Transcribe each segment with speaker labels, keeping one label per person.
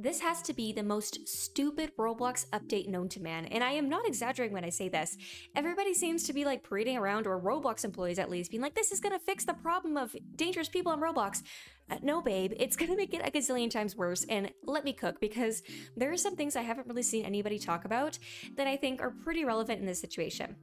Speaker 1: This has to be the most stupid Roblox update known to man, and I am not exaggerating when I say this. Everybody seems to be like parading around, or Roblox employees at least, being like, this is gonna fix the problem of dangerous people on Roblox. No, babe, it's gonna make it a gazillion times worse, and let me cook, because there are some things I haven't really seen anybody talk about that I think are pretty relevant in this situation.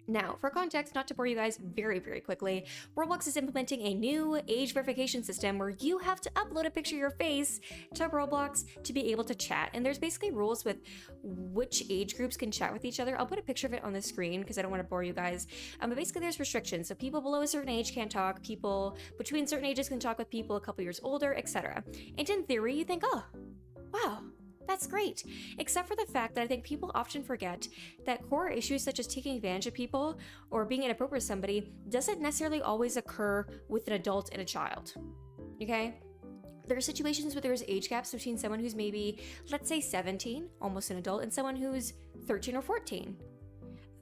Speaker 1: Now, for context, not to bore you guys very, very quickly, Roblox is implementing a new age verification system where you have to upload a picture of your face to Roblox to be able to chat. And there's basically rules with which age groups can chat with each other. I'll put a picture of it on the screen because I don't want to bore you guys. But basically there's restrictions. So people below a certain age can't talk, people between certain ages can talk with people a couple years older, etc. And in theory, you think, oh, wow, that's great, except for the fact that I think people often forget that core issues such as taking advantage of people or being inappropriate with somebody doesn't necessarily always occur with an adult and a child, okay? There are situations where there's age gaps between someone who's maybe, let's say 17, almost an adult, and someone who's 13 or 14.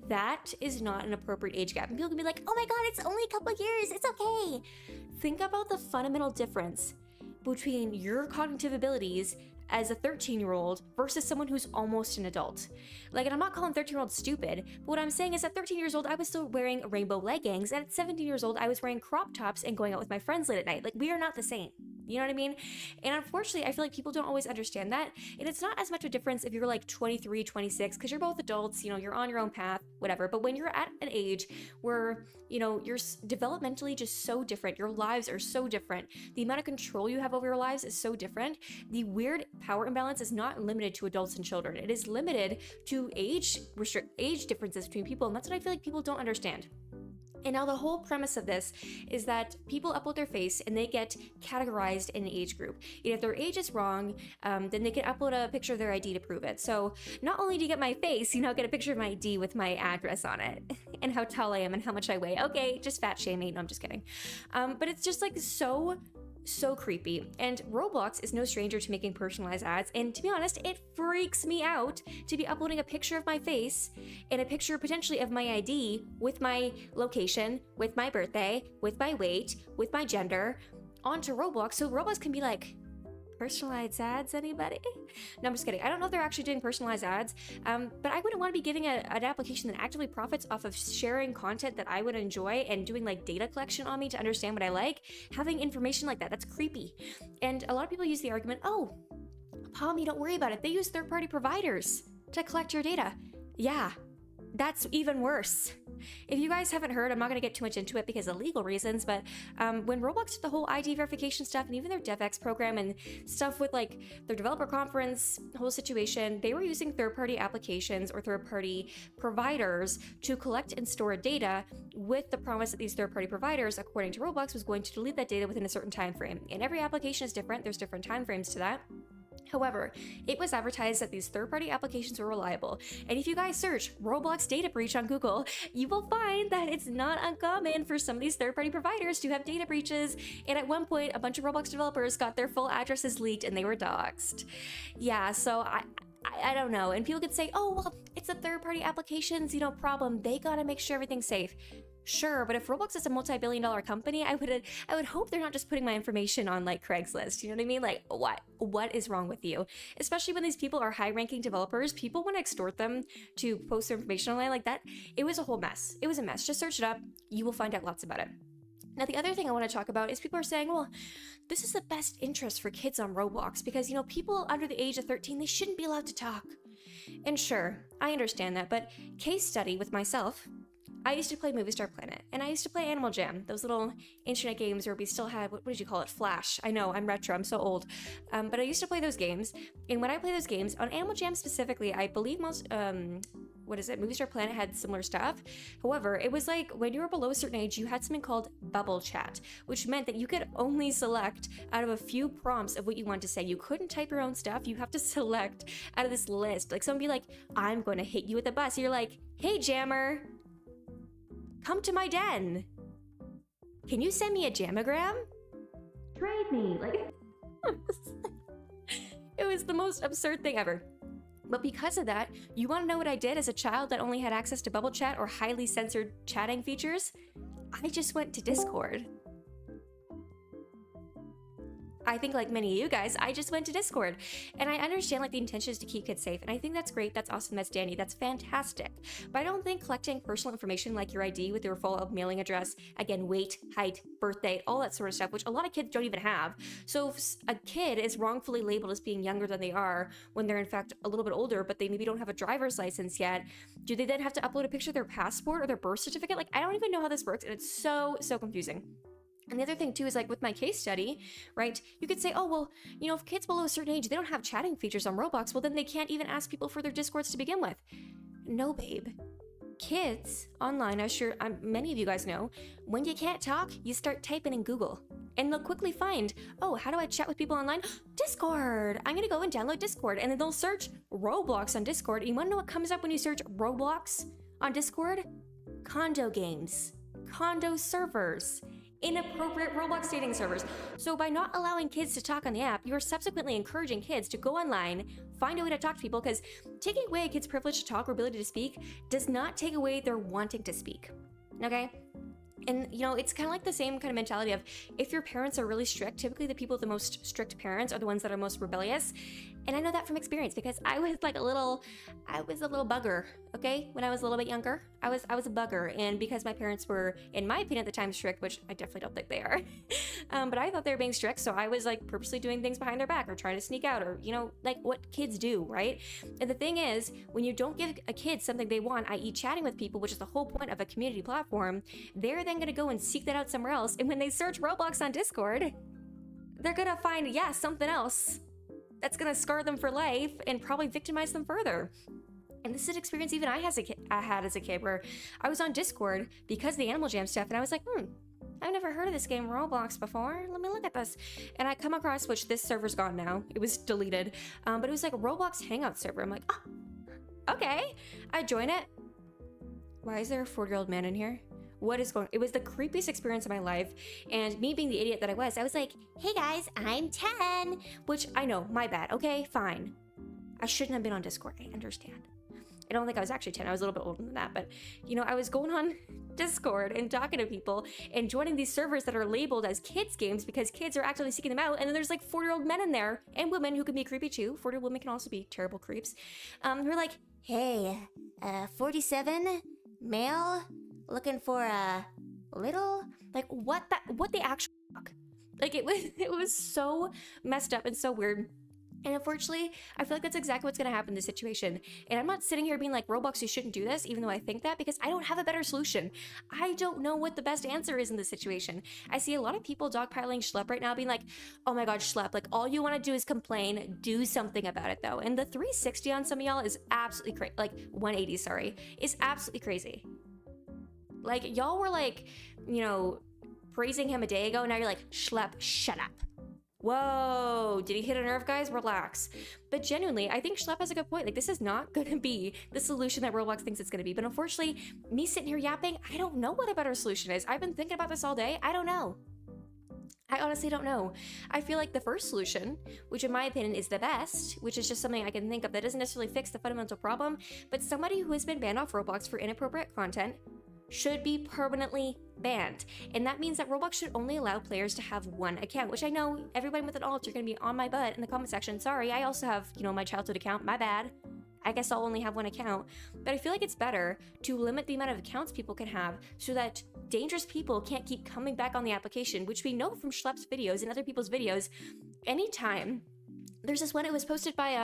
Speaker 1: That is not an appropriate age gap. And people can be like, oh my God, it's only a couple of years, it's okay. Think about the fundamental difference between your cognitive abilities as a 13-year-old versus someone who's almost an adult. Like, and I'm not calling 13-year-olds stupid, but what I'm saying is at 13 years old, I was still wearing rainbow leggings, and at 17 years old, I was wearing crop tops and going out with my friends late at night. Like, we are not the same. You know what I mean? And unfortunately, I feel like people don't always understand that. And it's not as much a difference if you're like 23, 26, because you're both adults, you know, you're on your own path, whatever. But when you're at an age where, you know, you're developmentally just so different, your lives are so different, the amount of control you have over your lives is so different, the weird power imbalance is not limited to adults and children. It is limited to age differences between people. And that's what I feel like people don't understand. And now the whole premise of this is that people upload their face and they get categorized in an age group. And if their age is wrong, then they can upload a picture of their ID to prove it. So not only do you get my face, you now get a picture of my ID with my address on it and how tall I am and how much I weigh. Okay, just fat shaming. No, I'm just kidding. But it's just like so creepy. And Roblox is no stranger to making personalized ads, and to be honest, it freaks me out to be uploading a picture of my face and a picture potentially of my ID with my location, with my birthday, with my weight, with my gender onto Roblox, so Roblox can be like, personalized ads, anybody? No, I'm just kidding. I don't know if they're actually doing personalized ads, but I wouldn't want to be giving an application that actively profits off of sharing content that I would enjoy and doing like data collection on me to understand what I like. Having information like that, that's creepy. And a lot of people use the argument, oh, Palmy, don't worry about it. They use third-party providers to collect your data. Yeah, that's even worse. If you guys haven't heard, I'm not going to get too much into it because of legal reasons, but when Roblox did the whole ID verification stuff and even their DevX program and stuff with like their developer conference whole situation, they were using third-party applications or third-party providers to collect and store data with the promise that these third-party providers, according to Roblox, was going to delete that data within a certain time frame. And every application is different. There's different time frames to that. However, it was advertised that these third-party applications were reliable. And if you guys search Roblox data breach on Google, you will find that it's not uncommon for some of these third-party providers to have data breaches. And at one point, a bunch of Roblox developers got their full addresses leaked and they were doxxed. Yeah, so I don't know. And people could say, oh, well, it's a third-party applications, you know, problem. They gotta make sure everything's safe. Sure, but if Roblox is a multi-billion-dollar company, I would hope they're not just putting my information on like Craigslist. You know what I mean? Like, what is wrong with you? Especially when these people are high-ranking developers, people want to extort them to post their information online like that. It was a whole mess. It was a mess. Just search it up. You will find out lots about it. Now, the other thing I want to talk about is people are saying, well, this is the best interest for kids on Roblox because, you know, people under the age of 13, they shouldn't be allowed to talk. And sure, I understand that, but case study with myself, I used to play Movie Star Planet, and I used to play Animal Jam, those little internet games where we still had, what did you call it? Flash. I know, I'm retro, I'm so old. But I used to play those games, and when I play those games, on Animal Jam specifically, I believe most, Movie Star Planet had similar stuff. However, it was like when you were below a certain age, you had something called bubble chat, which meant that you could only select out of a few prompts of what you want to say. You couldn't type your own stuff. You have to select out of this list. Like someone be like, I'm going to hit you with a bus. You're like, hey, Jammer, come to my den. Can you send me a jamagram? Trade me. Like, it was the most absurd thing ever. But because of that, you want to know what I did as a child that only had access to bubble chat or highly censored chatting features? I just went to Discord. I think like many of you guys, I just went to Discord. And I understand like the intention is to keep kids safe. And I think that's great. That's awesome. That's dandy. That's fantastic. But I don't think collecting personal information like your ID with your full mailing address, again, weight, height, birth date, all that sort of stuff, which a lot of kids don't even have. So if a kid is wrongfully labeled as being younger than they are when they're in fact a little bit older, but they maybe don't have a driver's license yet, do they then have to upload a picture of their passport or their birth certificate? Like, I don't even know how this works. And it's so confusing. And the other thing too is like with my case study, right? You could say, oh, well, you know, if kids below a certain age, they don't have chatting features on Roblox, well, then they can't even ask people for their Discords to begin with. No, babe. Kids online, I'm sure many of you guys know, when you can't talk, you start typing in Google. And they'll quickly find, oh, how do I chat with people online? Discord! I'm gonna go and download Discord. And then they'll search Roblox on Discord. And you wanna know what comes up when you search Roblox on Discord? Condo games. Condo servers. Inappropriate Roblox dating servers. So by not allowing kids to talk on the app, you're subsequently encouraging kids to go online, find a way to talk to people, because taking away a kid's privilege to talk or ability to speak does not take away their wanting to speak, okay? And, you know, it's kind of like the same kind of mentality of if your parents are really strict, typically the people with the most strict parents are the ones that are most rebellious. And I know that from experience because I was a little bugger, okay? When I was a little bit younger, I was a bugger. And because my parents were, in my opinion at the time, strict, which I definitely don't think they are, but I thought they were being strict. So I was like purposely doing things behind their back or trying to sneak out or, you know, like what kids do, right? And the thing is, when you don't give a kid something they want, i.e. chatting with people, which is the whole point of a community platform, they're then going to go and seek that out somewhere else. And when they search Roblox on Discord, they're going to find, yeah, something else that's going to scar them for life and probably victimize them further. And this is an experience even I had as a kid where I was on Discord because of the Animal Jam stuff, and I was like, I've never heard of this game Roblox before. Let me look at this. And I come across, which this server's gone now. It was deleted. But it was like a Roblox Hangout server. I'm like, oh, okay. I join it. Why is there a 40-year-old man in here? What is going on? It was the creepiest experience of my life. And me being the idiot that I was like, hey guys, I'm 10. Which I know, my bad. Okay, fine. I shouldn't have been on Discord. I understand. I don't think I was actually 10. I was a little bit older than that. But, you know, I was going on Discord and talking to people and joining these servers that are labeled as kids games because kids are actively seeking them out. And then there's like 40-year-old men in there and women who can be creepy too. 40-year-old women can also be terrible creeps. Who are like, hey, 47, male, looking for a little, like what the actual fuck? Like it was so messed up and so weird. And unfortunately, I feel like that's exactly what's going to happen in this situation. And I'm not sitting here being like, Roblox, you shouldn't do this, even though I think that, because I don't have a better solution. I don't know what the best answer is in this situation. I see a lot of people dogpiling Schlepp right now being like, oh my god, Schlepp, like all you want to do is complain, do something about it though. And the 360 on some of y'all is absolutely crazy, like 180, sorry, is absolutely crazy. Like y'all were like, you know, praising him a day ago, now you're like, Schlepp, shut up. Whoa, did he hit a nerve, guys? Relax. But genuinely, I think Schlepp has a good point. Like, this is not going to be the solution that Roblox thinks it's going to be. But unfortunately, me sitting here yapping, I don't know what a better solution is. I've been thinking about this all day. I don't know. I honestly don't know. I feel like the first solution, which in my opinion is the best, which is just something I can think of that doesn't necessarily fix the fundamental problem, but somebody who has been banned off Roblox for inappropriate content should be permanently banned. And that means that Roblox should only allow players to have one account, which I know everybody with an alt are going to be on my butt in the comment section. Sorry, I also have, you know, my childhood account. My bad. I guess I'll only have one account. But I feel like it's better to limit the amount of accounts people can have so that dangerous people can't keep coming back on the application, which we know from Schlepp's videos and other people's videos. Anytime. There's this one, it was posted by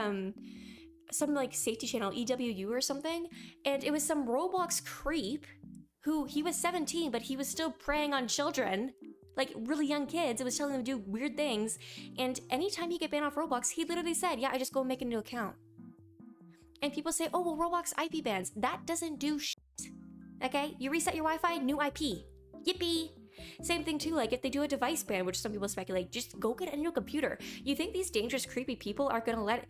Speaker 1: some like safety channel, EWU or something, and it was some Roblox creep who, he was 17, but he was still preying on children, like really young kids. It was telling them to do weird things. And anytime he get banned off Roblox, he literally said, yeah, I just go and make a new account. And people say, oh, well, Roblox IP bans. That doesn't do shit. Okay? You reset your Wi-Fi, new IP. Yippee! Same thing too, like if they do a device ban, which some people speculate, just go get a new computer. You think these dangerous, creepy people are gonna let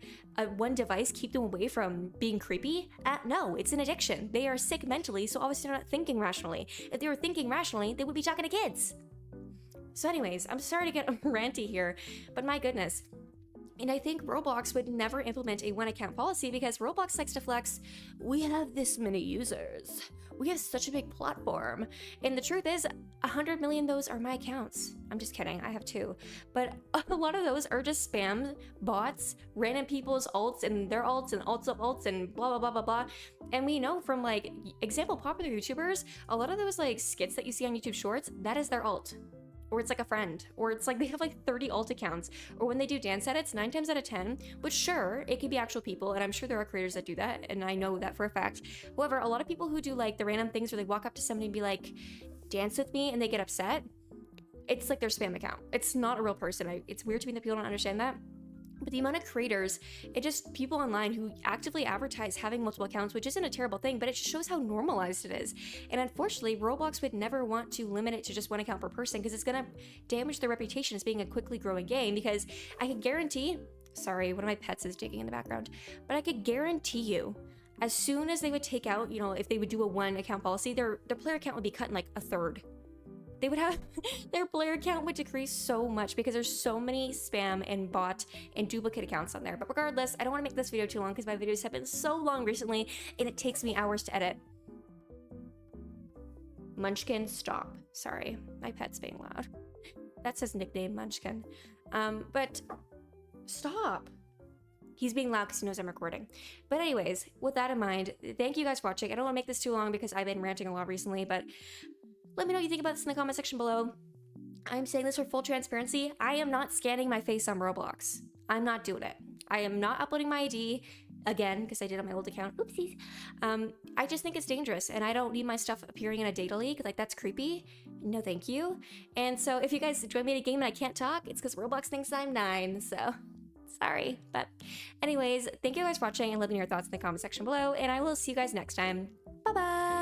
Speaker 1: one device keep them away from being creepy? No, it's an addiction. They are sick mentally, so obviously they're not thinking rationally. If they were thinking rationally, they would be talking to kids. So anyways, I'm sorry to get ranty here, but my goodness. And I think Roblox would never implement a one account policy because Roblox likes to flex, we have this many users. We have such a big platform. And the truth is, 100 million of those are my accounts. I'm just kidding, I have 2. But a lot of those are just spam bots, random people's alts and their alts and alts of alts and blah, blah, blah, blah, blah. And we know from like, example, popular YouTubers, a lot of those like skits that you see on YouTube Shorts, that is their alt. Or it's like a friend, or it's like they have like 30 alt accounts, or when they do dance edits, 9 times out of 10, which sure, it could be actual people, and I'm sure there are creators that do that, and I know that for a fact. However, a lot of people who do like the random things where they walk up to somebody and be like, dance with me, and they get upset, it's like their spam account. It's not a real person. It's weird to me that people don't understand that. But the amount of creators, it just people online who actively advertise having multiple accounts, which isn't a terrible thing, but it just shows how normalized it is. And unfortunately, Roblox would never want to limit it to just one account per person because it's going to damage their reputation as being a quickly growing game. Because I can guarantee, sorry, one of my pets is digging in the background, but I could guarantee you, as soon as they would take out, if they would do a one account policy, their player account would be cut in like a third. They would have their player count would decrease so much because there's so many spam and bot and duplicate accounts on there. But regardless, I don't want to make this video too long because my videos have been so long recently and it takes me hours to edit. Munchkin, stop. Sorry, my pet's being loud. That's his nickname, Munchkin. But stop. He's being loud because he knows I'm recording. But anyways, with that in mind, thank you guys for watching. I don't want to make this too long because I've been ranting a lot recently, but let me know what you think about this in the comment section below. I'm saying this for full transparency. I am not scanning my face on Roblox. I'm not doing it. I am not uploading my ID again because I did on my old account. Oopsies. I just think it's dangerous and I don't need my stuff appearing in a data leak. Like, that's creepy. No, thank you. And so if you guys join me in a game and I can't talk, it's because Roblox thinks I'm 9. So sorry. But anyways, thank you guys for watching and let me know your thoughts in the comment section below. And I will see you guys next time. Bye-bye.